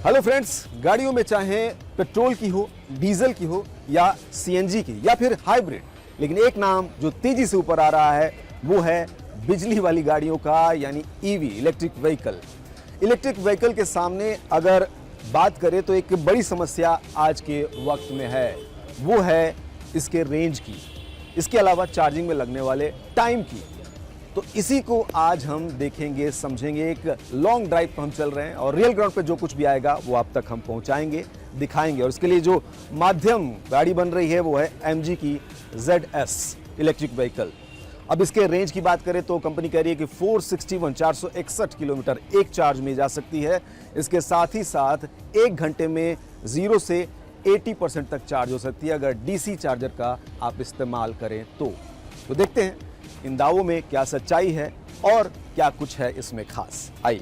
Hello friends, गाड़ियों में चाहे पेट्रोल की हो, डीजल की हो या सीएनजी की या फिर हाइब्रिड, लेकिन एक नाम जो तेजी से ऊपर आ रहा है वो है बिजली वाली गाड़ियों का, यानी EV, electric vehicle. Electric vehicle के सामने अगर बात करें तो एक बड़ी समस्या आज के वक्त में है, वो है इसके रेंज की, इसके अलावा चार्जिंग में लगने वाले टाइम की। तो इसी को आज हम देखेंगे, समझेंगे। एक लॉन्ग ड्राइव पर हम चल रहे हैं और रियल ग्राउंड पे जो कुछ भी आएगा वो आप तक हम पहुंचाएंगे, दिखाएंगे। और इसके लिए जो माध्यम गाड़ी बन रही है वो है MG की ZS इलेक्ट्रिक व्हीकल। अब इसके रेंज की बात करें तो कंपनी कह रही है कि 461 किलोमीटर एक चार्ज में जा सकती है। इसके साथ ही साथ 1 घंटे में 0 से 80% तक चार्ज हो सकती है अगर DC चार्जर का आप इस्तेमाल करें तो देखते हैं इन दावों में क्या सच्चाई है और क्या कुछ है इसमें खास। आइए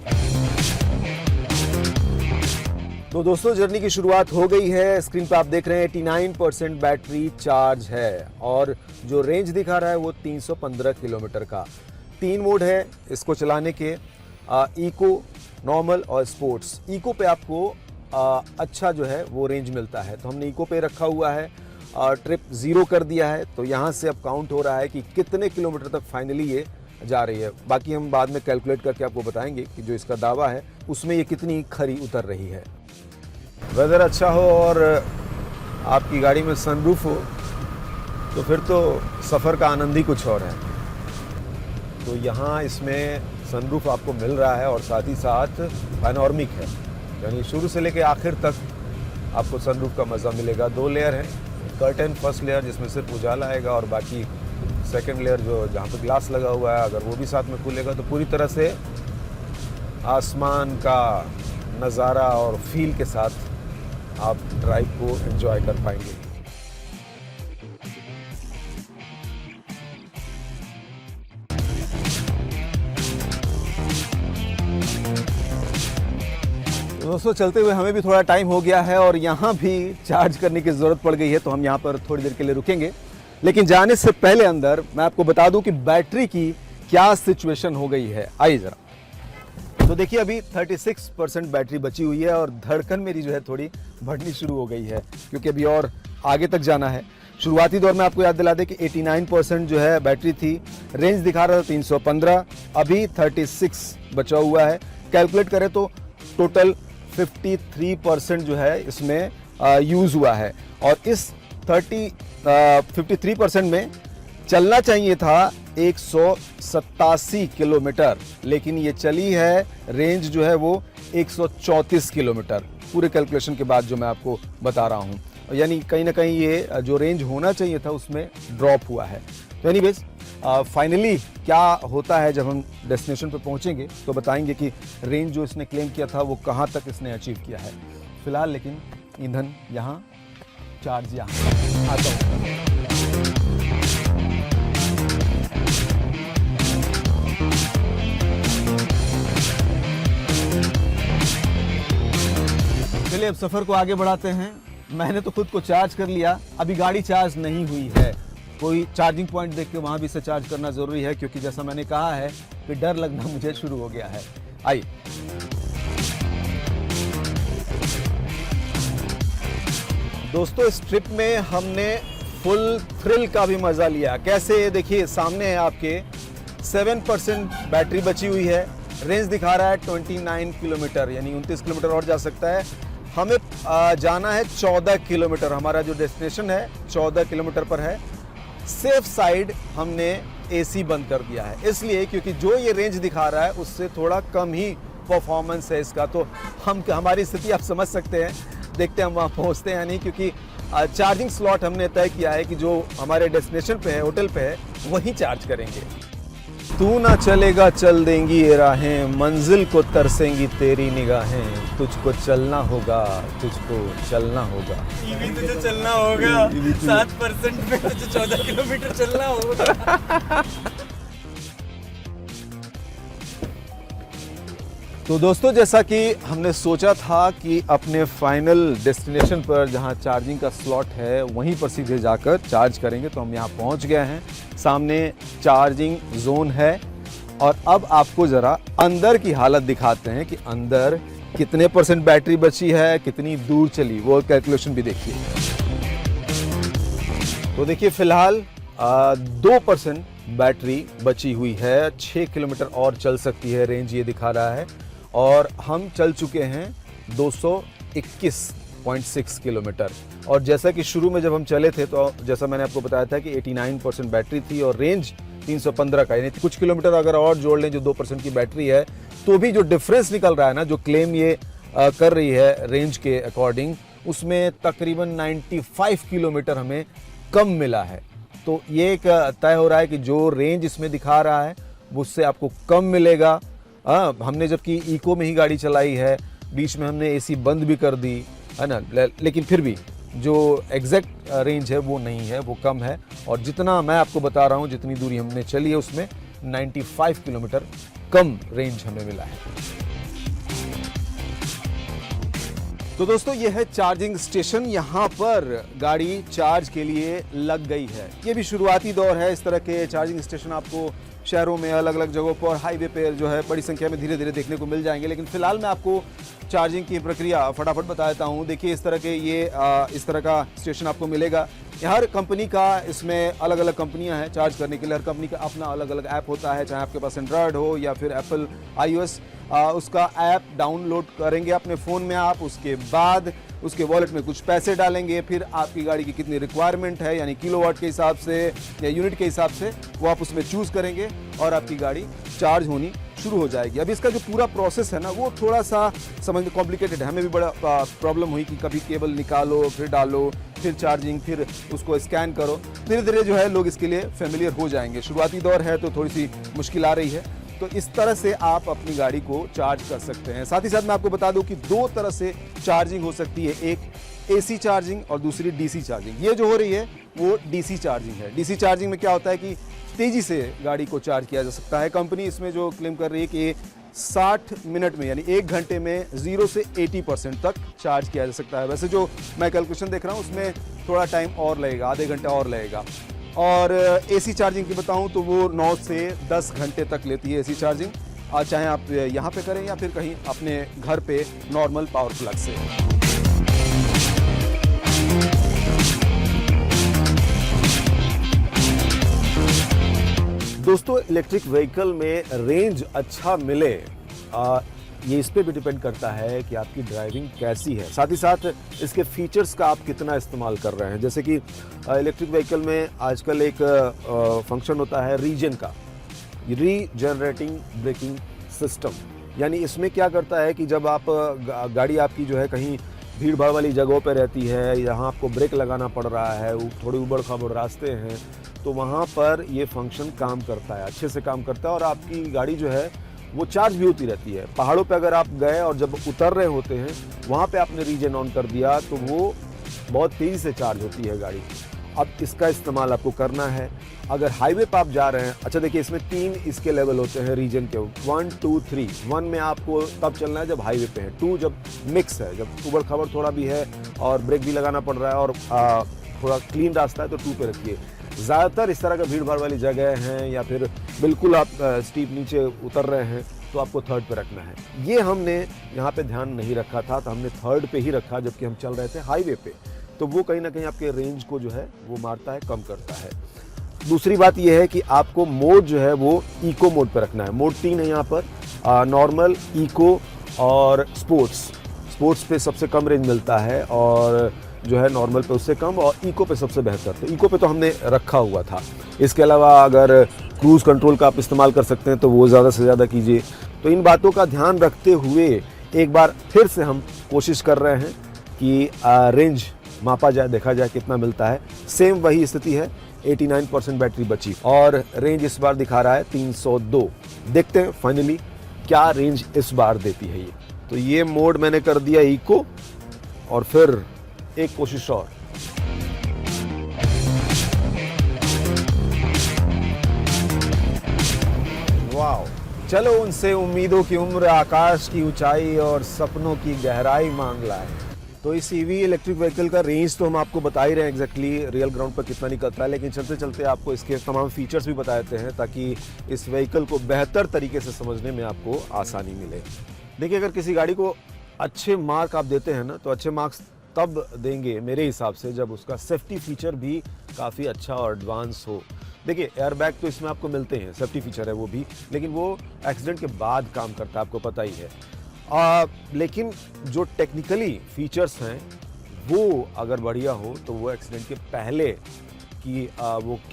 तो दोस्तों, जर्नी की शुरुआत हो गई है। स्क्रीन पर आप देख रहे हैं 89% बैटरी चार्ज है और जो रेंज दिखा रहा है वो 315 किलोमीटर का। 3 मोड है इसको चलाने के, इको, नॉर्मल और स्पोर्ट्स। इको पे आपको अच्छा जो है वो रेंज मिलता है, तो हमने इको पे रखा हुआ है। ट्रिप 0 कर दिया है, तो यहाँ से अब काउंट हो रहा है कि कितने किलोमीटर तक फाइनली ये जा रही है। बाकी हम बाद में कैलकुलेट करके आपको बताएंगे कि जो इसका दावा है उसमें ये कितनी खरी उतर रही है। वेदर अच्छा हो और आपकी गाड़ी में सनरूफ हो तो फिर तो सफ़र का आनंद ही कुछ और है। तो यहाँ इसमें सनरूफ आपको मिल रहा है और साथ ही साथ पैनोरमिक है, यानी शुरू से लेकर आखिर तक आपको सनरूफ का मज़ा मिलेगा। 2 लेयर है, कर्टन फर्स्ट लेयर जिसमें सिर्फ उजाला आएगा और बाकी सेकंड लेयर जो जहाँ पे ग्लास लगा हुआ है, अगर वो भी साथ में खुलेगा तो पूरी तरह से आसमान का नज़ारा और फील के साथ आप ड्राइव को एंजॉय कर पाएंगे। दोस्तों, चलते हुए हमें भी थोड़ा टाइम हो गया है और यहाँ भी चार्ज करने की ज़रूरत पड़ गई है, तो हम यहाँ पर थोड़ी देर के लिए रुकेंगे। लेकिन जाने से पहले अंदर मैं आपको बता दूं कि बैटरी की क्या सिचुएशन हो गई है। आइए ज़रा। तो देखिए, अभी 36% बैटरी बची हुई है और धड़कन मेरी जो है थोड़ी बढ़नी शुरू हो गई है, क्योंकि अभी और आगे तक जाना है। शुरुआती दौर में आपको याद दिला दें कि 89% जो है बैटरी थी, रेंज दिखा रहा था 315, अभी 36 बचा हुआ है। कैलकुलेट करें तो टोटल 53% जो है इसमें यूज़ हुआ है और इस 53% में चलना चाहिए था 187 किलोमीटर, लेकिन ये चली है, रेंज जो है वो 134 किलोमीटर, पूरे कैलकुलेशन के बाद जो मैं आपको बता रहा हूँ। यानी कहीं ना कहीं ये जो रेंज होना चाहिए था उसमें ड्रॉप हुआ है। तो एनीवेज, फाइनली क्या होता है जब हम डेस्टिनेशन पे पहुंचेंगे तो बताएंगे कि रेंज जो इसने क्लेम किया था वो कहां तक इसने अचीव किया है। फिलहाल लेकिन ईंधन यहां, चार्ज यहां। आता हूं। चलिए अब सफर को आगे बढ़ाते हैं। मैंने तो खुद को चार्ज कर लिया, अभी गाड़ी चार्ज नहीं हुई है। कोई चार्जिंग पॉइंट देख के वहाँ भी इसे चार्ज करना ज़रूरी है, क्योंकि जैसा मैंने कहा है कि डर लगना मुझे शुरू हो गया है। आइए। दोस्तों, इस ट्रिप में हमने फुल थ्रिल का भी मज़ा लिया। कैसे, देखिए सामने है आपके 7% बैटरी बची हुई है, रेंज दिखा रहा है 29 किलोमीटर, यानी 29 किलोमीटर और जा सकता है। हमें जाना है 14 किलोमीटर, हमारा जो डेस्टिनेशन है 14 किलोमीटर पर है। सेफ साइड हमने AC बंद कर दिया है, इसलिए क्योंकि जो ये रेंज दिखा रहा है उससे थोड़ा कम ही परफॉर्मेंस है इसका। तो हमारी स्थिति आप समझ सकते हैं, देखते हैं हम वहाँ पहुँचते हैं नहीं, क्योंकि चार्जिंग स्लॉट हमने तय किया है कि जो हमारे डेस्टिनेशन पे है, होटल पे है, वहीं चार्ज करेंगे। तू ना चलेगा चल देंगी ये राहें, मंजिल को तरसेंगी तेरी निगाहें, तुझको चलना होगा, तुझको चलना होगा। ईवी तुझे चलना होगा, 7% पे तुझे 14 किलोमीटर चलना होगा। तो दोस्तों, जैसा कि हमने सोचा था कि अपने फाइनल डेस्टिनेशन पर जहां चार्जिंग का स्लॉट है वहीं पर सीधे जाकर चार्ज करेंगे, तो हम यहां पहुंच गए हैं। सामने चार्जिंग जोन है और अब आपको ज़रा अंदर की हालत दिखाते हैं कि अंदर कितने % बैटरी बची है, कितनी दूर चली, वो कैलकुलेशन भी देखिए। तो देखिए फिलहाल 2% बैटरी बची हुई है, 6 किलोमीटर और चल सकती है, रेंज ये दिखा रहा है। और हम चल चुके हैं 221.6 किलोमीटर। और जैसा कि शुरू में जब हम चले थे तो जैसा मैंने आपको बताया था कि 89% बैटरी थी और रेंज 315 का, यानी कुछ किलोमीटर अगर और जोड़ लें जो 2% की बैटरी है, तो भी जो डिफरेंस निकल रहा है ना, जो क्लेम ये कर रही है रेंज के अकॉर्डिंग, उसमें तकरीबन 95 किलोमीटर हमें कम मिला है। तो ये एक तय हो रहा है कि जो रेंज इसमें दिखा रहा है वो उससे आपको कम मिलेगा। हमने जबकि इको में ही गाड़ी चलाई है, बीच में हमने एसी बंद भी कर दी है ना, लेकिन फिर भी जो एग्जैक्ट रेंज है वो नहीं है, वो कम है। और जितना मैं आपको बता रहा हूँ, जितनी दूरी हमने चली है उसमें 95 किलोमीटर कम रेंज हमें मिला है। तो दोस्तों ये है चार्जिंग स्टेशन, यहाँ पर गाड़ी चार्ज के लिए लग गई है। ये भी शुरुआती दौर है, इस तरह के चार्जिंग स्टेशन आपको शहरों में अलग अलग जगहों पर हाईवे पे जो है बड़ी संख्या में धीरे धीरे देखने को मिल जाएंगे। लेकिन फिलहाल मैं आपको चार्जिंग की प्रक्रिया फटाफट बता देता हूँ। देखिए इस तरह के इस तरह का स्टेशन आपको मिलेगा। हर कंपनी का इसमें अलग अलग कंपनियां हैं चार्ज करने के लिए, हर कंपनी का अपना अलग अलग ऐप होता है, चाहे आपके पास एंड्रॉयड हो या फिर एप्पल iOS। उसका ऐप डाउनलोड करेंगे अपने फ़ोन में आप, उसके बाद उसके वॉलेट में कुछ पैसे डालेंगे, फिर आपकी गाड़ी की कितनी रिक्वायरमेंट है यानी किलोवाट के हिसाब से या यूनिट के हिसाब से वो आप उसमें चूज़ करेंगे और आपकी गाड़ी चार्ज होनी शुरू हो जाएगी। अब इसका जो पूरा प्रोसेस है ना वो थोड़ा सा समझ में कॉम्प्लिकेटेड है, हमें भी बड़ा प्रॉब्लम हुई कि कभी केबल निकालो फिर डालो फिर चार्जिंग फिर उसको स्कैन करो। धीरे धीरे जो है लोग इसके लिए फेमिलियर हो जाएंगे, शुरुआती दौर है तो थोड़ी सी मुश्किल आ रही है। तो इस तरह से आप अपनी गाड़ी को चार्ज कर सकते हैं। साथ ही साथ मैं आपको बता दूं कि 2 तरह से चार्जिंग हो सकती है, एक AC चार्जिंग और दूसरी DC चार्जिंग। ये जो हो रही है वो DC चार्जिंग है। DC चार्जिंग में क्या होता है कि तेजी से गाड़ी को चार्ज किया जा सकता है। कंपनी इसमें जो क्लेम कर रही है कि 60 मिनट में यानी 1 घंटे में 0 से 80% तक चार्ज किया जा सकता है। वैसे जो मैं कैलकुलेशन देख रहा हूँ उसमें थोड़ा टाइम और लगेगा, आधे घंटे और लगेगा। और AC चार्जिंग की बताऊं तो वो 9 से 10 घंटे तक लेती है AC चार्जिंग, चाहे आप यहाँ पे करें या फिर कहीं अपने घर पे नॉर्मल पावर प्लग से। दोस्तों इलेक्ट्रिक व्हीकल में रेंज अच्छा मिले, ये इस पे भी डिपेंड करता है कि आपकी ड्राइविंग कैसी है, साथ ही साथ इसके फीचर्स का आप कितना इस्तेमाल कर रहे हैं। जैसे कि इलेक्ट्रिक व्हीकल में आजकल एक फंक्शन होता है रीजन का, रीजनरेटिंग ब्रेकिंग सिस्टम। यानी इसमें क्या करता है कि जब आप गाड़ी आपकी जो है कहीं भीड़ भाड़ वाली जगहों पर रहती है, यहाँ आपको ब्रेक लगाना पड़ रहा है, थोड़ी उबड़ खाबड़ रास्ते हैं, तो वहाँ पर ये फंक्शन काम करता है, अच्छे से काम करता है और आपकी गाड़ी जो है वो चार्ज भी होती रहती है। पहाड़ों पे अगर आप गए और जब उतर रहे होते हैं वहाँ पे आपने रीजन ऑन कर दिया तो वो बहुत तेज़ी से चार्ज होती है गाड़ी। अब इसका इस्तेमाल आपको करना है अगर हाईवे पे आप जा रहे हैं। अच्छा देखिए इसमें 3 इसके लेवल होते हैं रीजन के, 1 2 3। 1 में आपको तब चलना है जब हाईवे पे है, 2 जब मिक्स है, जब उबड़ खाबड़ थोड़ा भी है और ब्रेक भी लगाना पड़ रहा है और थोड़ा क्लीन रास्ता है तो 2 पे रखिए। ज़्यादातर इस तरह का भीड़ भाड़ वाली जगह हैं या फिर बिल्कुल आप स्टीप नीचे उतर रहे हैं तो आपको 3rd पे रखना है। ये हमने यहाँ पे ध्यान नहीं रखा था तो हमने 3rd पे ही रखा जबकि हम चल रहे थे हाईवे पे, तो वो कहीं ना कहीं आपके रेंज को जो है वो मारता है, कम करता है। दूसरी बात ये है कि आपको मोड जो है वो इको मोड पे रखना है। मोड 3 है यहाँ पर, नॉर्मल, इको और स्पोर्ट्स पे सबसे कम रेंज मिलता है और जो है नॉर्मल पे उससे कम और इको पे सबसे बेहतर। तो इको पे तो हमने रखा हुआ था। इसके अलावा अगर क्रूज़ कंट्रोल का आप इस्तेमाल कर सकते हैं तो वो ज़्यादा से ज़्यादा कीजिए। तो इन बातों का ध्यान रखते हुए एक बार फिर से हम कोशिश कर रहे हैं कि रेंज मापा जाए, देखा जाए कितना मिलता है। सेम वही स्थिति है, 89% बैटरी बची और रेंज इस बार दिखा रहा है 302। देखते हैं फाइनली क्या रेंज इस बार देती है ये। तो ये मोड मैंने कर दिया इको और फिर एक कोशिश और। वाओ, चलो उनसे उम्मीदों की उम्र, आकाश की ऊंचाई और सपनों की गहराई मांग लाए। तो इस ईवी इलेक्ट्रिक व्हीकल का रेंज तो हम आपको बता ही रहे हैं एग्जैक्टली रियल ग्राउंड पर कितना निकलता है, लेकिन चलते चलते आपको इसके तमाम फीचर्स भी बता देते हैं ताकि इस व्हीकल को बेहतर तरीके से समझने में आपको आसानी मिले। देखिए अगर किसी गाड़ी को अच्छे मार्क आप देते हैं ना, तो अच्छे मार्क्स तब देंगे मेरे हिसाब से जब उसका सेफ्टी फीचर भी काफ़ी अच्छा और एडवांस हो। देखिए एयरबैग तो इसमें आपको मिलते हैं, सेफ्टी फीचर है वो भी, लेकिन वो एक्सीडेंट के बाद काम करता है, आपको पता ही है। लेकिन जो टेक्निकली फीचर्स हैं वो अगर बढ़िया हो तो वो एक्सीडेंट के पहले कि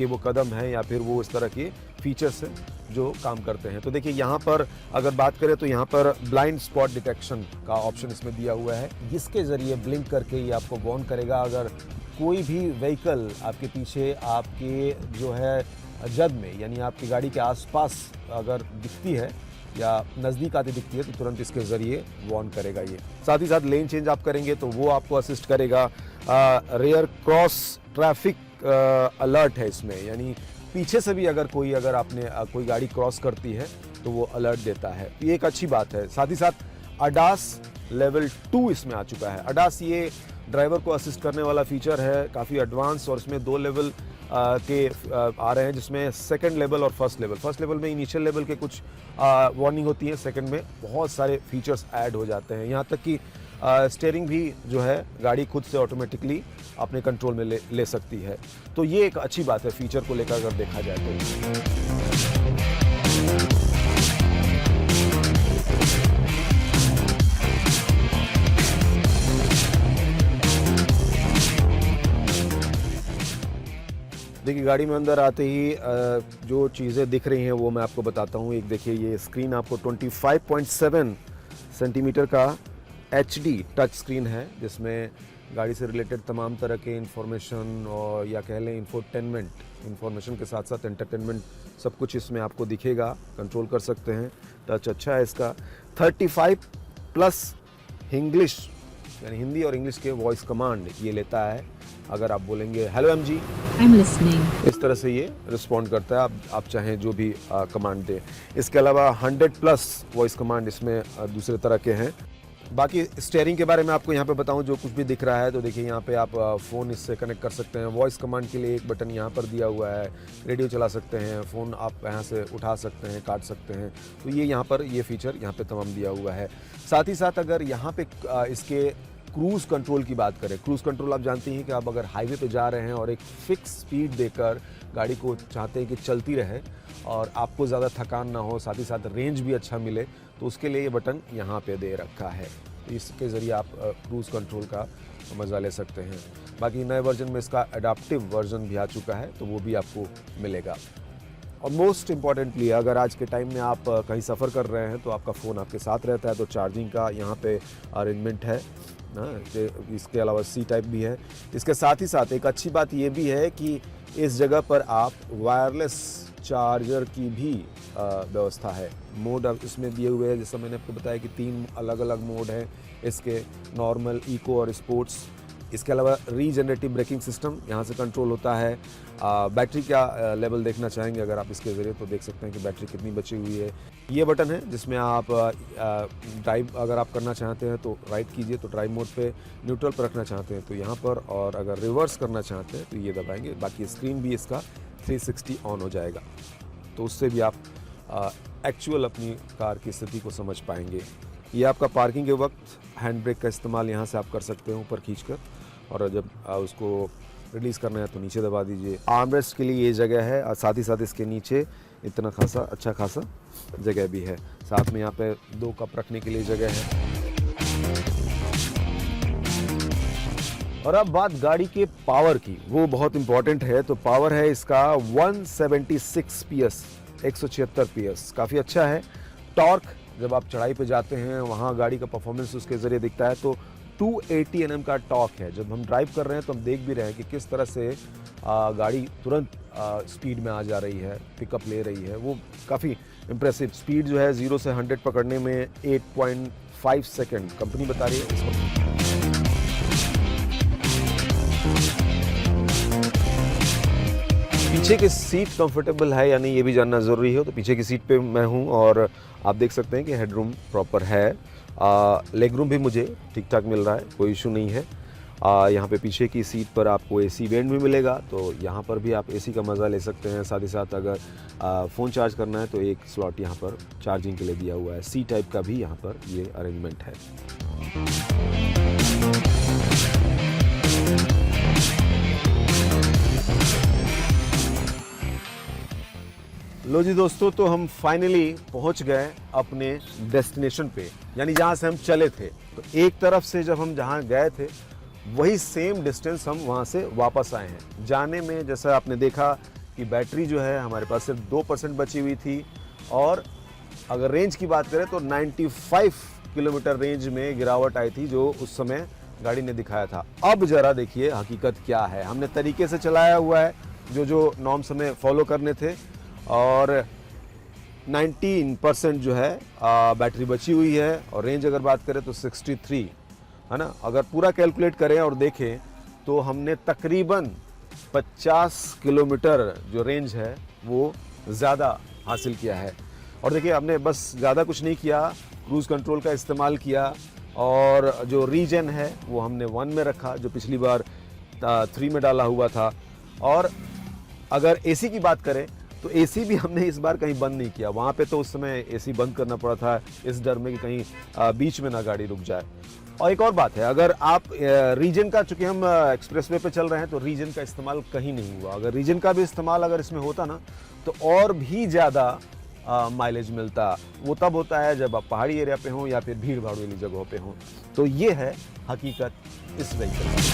वो कदम है या फिर वो इस तरह के फीचर्स हैं जो काम करते हैं। तो देखिए यहाँ पर अगर बात करें तो यहाँ पर ब्लाइंड स्पॉट डिटेक्शन का ऑप्शन इसमें दिया हुआ है, जिसके ज़रिए ब्लिंक करके ये आपको वार्न करेगा अगर कोई भी व्हीकल आपके पीछे आपके जो है जद में, यानी आपकी गाड़ी के आसपास अगर दिखती है या नज़दीक आती दिखती है तो तुरंत इसके ज़रिए वार्न करेगा ये। साथ ही साथ लेन चेंज आप करेंगे तो वो आपको असिस्ट करेगा। रेयर क्रॉस ट्रैफिक अलर्ट है इसमें, यानी पीछे से भी अगर आपने कोई गाड़ी क्रॉस करती है तो वो अलर्ट देता है, ये एक अच्छी बात है। साथ ही साथ अडास लेवल 2 इसमें आ चुका है। अडास ये ड्राइवर को असिस्ट करने वाला फीचर है, काफ़ी एडवांस, और इसमें 2 लेवल के आ रहे हैं, जिसमें सेकंड लेवल और फर्स्ट लेवल। फर्स्ट लेवल में इनिशियल लेवल के कुछ वार्निंग होती है, सेकंड में बहुत सारे फीचर्स ऐड हो जाते हैं, यहाँ तक कि स्टीयरिंग भी जो है गाड़ी खुद से ऑटोमेटिकली अपने कंट्रोल में ले सकती है। तो ये एक अच्छी बात है फीचर को लेकर अगर देखा जाए तो। देखिए गाड़ी में अंदर आते ही जो चीज़ें दिख रही हैं वो मैं आपको बताता हूँ। एक देखिए ये स्क्रीन आपको 25.7 सेंटीमीटर का HD टच स्क्रीन है, जिसमें गाड़ी से रिलेटेड तमाम तरह के इंफॉर्मेशन और या कह लें इंफोटेनमेंट, इंफॉर्मेशन के साथ साथ एंटरटेनमेंट सब कुछ इसमें आपको दिखेगा, कंट्रोल कर सकते हैं। टच अच्छा है इसका। 35+ इंग्लिश, यानी हिंदी और इंग्लिश के वॉइस कमांड ये लेता है। अगर आप बोलेंगे हेलो MG, I'm listening, इस तरह से ये रिस्पॉन्ड करता है, आप चाहें जो भी कमांड दें। इसके अलावा 100+ वॉइस कमांड इसमें दूसरे तरह के हैं। बाकी स्टीयरिंग के बारे में आपको यहाँ पे बताऊँ, जो कुछ भी दिख रहा है तो देखिए यहाँ पे आप फ़ोन इससे कनेक्ट कर सकते हैं। वॉइस कमांड के लिए एक बटन यहाँ पर दिया हुआ है, रेडियो चला सकते हैं, फ़ोन आप यहाँ से उठा सकते हैं, काट सकते हैं। तो ये यहाँ पर ये फीचर यहाँ पे तमाम दिया हुआ है। साथ ही साथ अगर यहाँ पे इसके क्रूज़ कंट्रोल की बात करें, क्रूज़ कंट्रोल आप जानती हैं कि आप अगर हाईवे पे जा रहे हैं और एक फिक्स स्पीड देकर गाड़ी को चाहते हैं कि चलती रहे और आपको ज़्यादा थकान ना हो, साथ ही साथ रेंज भी अच्छा मिले, तो उसके लिए ये बटन यहाँ पे दे रखा है। तो इसके ज़रिए आप क्रूज़ कंट्रोल का मज़ा ले सकते हैं। बाकी नए वर्जन में इसका एडाप्टिव वर्जन भी आ चुका है, तो वो भी आपको मिलेगा। और मोस्ट इम्पॉर्टेंटली अगर आज के टाइम में आप कहीं सफ़र कर रहे हैं तो आपका फ़ोन आपके साथ रहता है, तो चार्जिंग का यहाँ पे अरेंजमेंट है ना। इसके अलावा C टाइप भी है। इसके साथ ही साथ एक अच्छी बात ये भी है कि इस जगह पर आप वायरलेस चार्जर की भी व्यवस्था है। मोड अब इसमें दिए हुए हैं, जैसा मैंने आपको बताया कि 3 अलग अलग मोड हैं इसके, नॉर्मल, इको और स्पोर्ट्स। इसके अलावा रीजनरेटिव ब्रेकिंग सिस्टम यहाँ से कंट्रोल होता है। बैटरी का लेवल देखना चाहेंगे अगर आप इसके ज़रिए, तो देख सकते हैं कि बैटरी कितनी बची हुई है। ये बटन है जिसमें आप ड्राइव अगर आप करना चाहते हैं तो राइट कीजिए तो ड्राइव मोड पे, न्यूट्रल पर रखना चाहते हैं तो यहाँ पर, और अगर रिवर्स करना चाहते हैं तो ये दबाएंगे। बाकी स्क्रीन भी इसका 360 ऑन हो जाएगा, तो उससे भी आप एक्चुअल अपनी कार की स्थिति को समझ पाएंगे। ये आपका पार्किंग के वक्त हैंड ब्रेक का इस्तेमाल यहाँ से आप कर सकते हैं ऊपर खींचकर, और जब उसको रिलीज़ करना है तो नीचे दबा दीजिए। आर्मरेस्ट के लिए ये जगह है, और साथ ही साथ इसके नीचे इतना खासा अच्छा खासा जगह भी है। साथ में यहाँ पे 2 कप रखने के लिए जगह है। और अब बात गाड़ी के पावर की, वो बहुत इंपॉर्टेंट है। तो पावर है इसका 176 PS, 176 PS, काफ़ी अच्छा है। टॉर्क, जब आप चढ़ाई पे जाते हैं वहाँ गाड़ी का परफॉर्मेंस उसके ज़रिए दिखता है, तो 280 Nm का टॉर्क है। जब हम ड्राइव कर रहे हैं तो हम देख भी रहे हैं कि किस तरह से गाड़ी तुरंत स्पीड में आ जा रही है, पिकअप ले रही है, वो काफ़ी इम्प्रेसिव। स्पीड जो है 0 से 100 पकड़ने में 8.5 सेकेंड कंपनी बता रही है इसको। पीछे की सीट कंफर्टेबल है या नहीं ये भी जानना ज़रूरी है, तो पीछे की सीट पे मैं हूँ और आप देख सकते हैं कि हेडरूम प्रॉपर है। लेग रूम भी मुझे ठीक ठाक मिल रहा है, कोई इशू नहीं है। यहाँ पे पीछे की सीट पर आपको AC वेंट भी मिलेगा, तो यहाँ पर भी आप AC का मज़ा ले सकते हैं। साथ ही साथ अगर फ़ोन चार्ज करना है तो एक स्लॉट यहाँ पर चार्जिंग के लिए दिया हुआ है। C टाइप का भी यहाँ पर ये अरेंजमेंट है। लो जी दोस्तों, तो हम फाइनली पहुंच गए अपने डेस्टिनेशन पे, यानी जहां से हम चले थे। तो एक तरफ से जब हम जहां गए थे वही सेम डिस्टेंस हम वहां से वापस आए हैं। जाने में जैसा आपने देखा कि बैटरी जो है हमारे पास सिर्फ 2% बची हुई थी, और अगर रेंज की बात करें तो 95 किलोमीटर रेंज में गिरावट आई थी जो उस समय गाड़ी ने दिखाया था। अब जरा देखिए हकीकत क्या है। हमने तरीके से चलाया हुआ है, जो नॉर्म्स हमें फॉलो करने थे, और 19% जो है बैटरी बची हुई है, और रेंज अगर बात करें तो 63 है ना। अगर पूरा कैलकुलेट करें और देखें तो हमने तकरीबन 50 किलोमीटर जो रेंज है वो ज़्यादा हासिल किया है। और देखिए हमने बस ज़्यादा कुछ नहीं किया, क्रूज़ कंट्रोल का इस्तेमाल किया, और जो रीजन है वो हमने 1 में रखा जो पिछली बार 3 में डाला हुआ था। और अगर एसी की बात करें तो एसी भी हमने इस बार कहीं बंद नहीं किया। वहाँ पे तो उस समय एसी बंद करना पड़ा था इस डर में कि कहीं बीच में ना गाड़ी रुक जाए। और एक और बात है, अगर आप रीजन का, चूंकि हम एक्सप्रेसवे पे चल रहे हैं तो रीजन का इस्तेमाल कहीं नहीं हुआ। अगर रीजन का भी इस्तेमाल अगर इसमें होता ना तो और भी ज़्यादा माइलेज मिलता। वो तब होता है जब आप पहाड़ी एरिया पे हों या फिर भीड़ भाड़ वाली जगहों पे हों। तो ये है हकीकत इस व्हीकल की।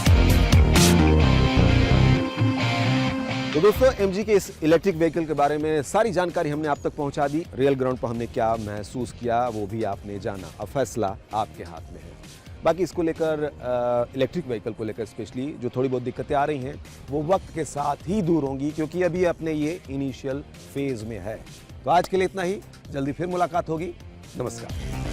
तो दोस्तों, MG के इस इलेक्ट्रिक व्हीकल के बारे में सारी जानकारी हमने आप तक पहुंचा दी। रियल ग्राउंड पर हमने क्या महसूस किया वो भी आपने जाना। अब फैसला आपके हाथ में है। बाकी इसको लेकर इलेक्ट्रिक व्हीकल को लेकर स्पेशली जो थोड़ी बहुत दिक्कतें आ रही हैं वो वक्त के साथ ही दूर होंगी, क्योंकि अभी अपने ये इनिशियल फेज में है। तो आज के लिए इतना ही, जल्दी फिर मुलाकात होगी। नमस्कार।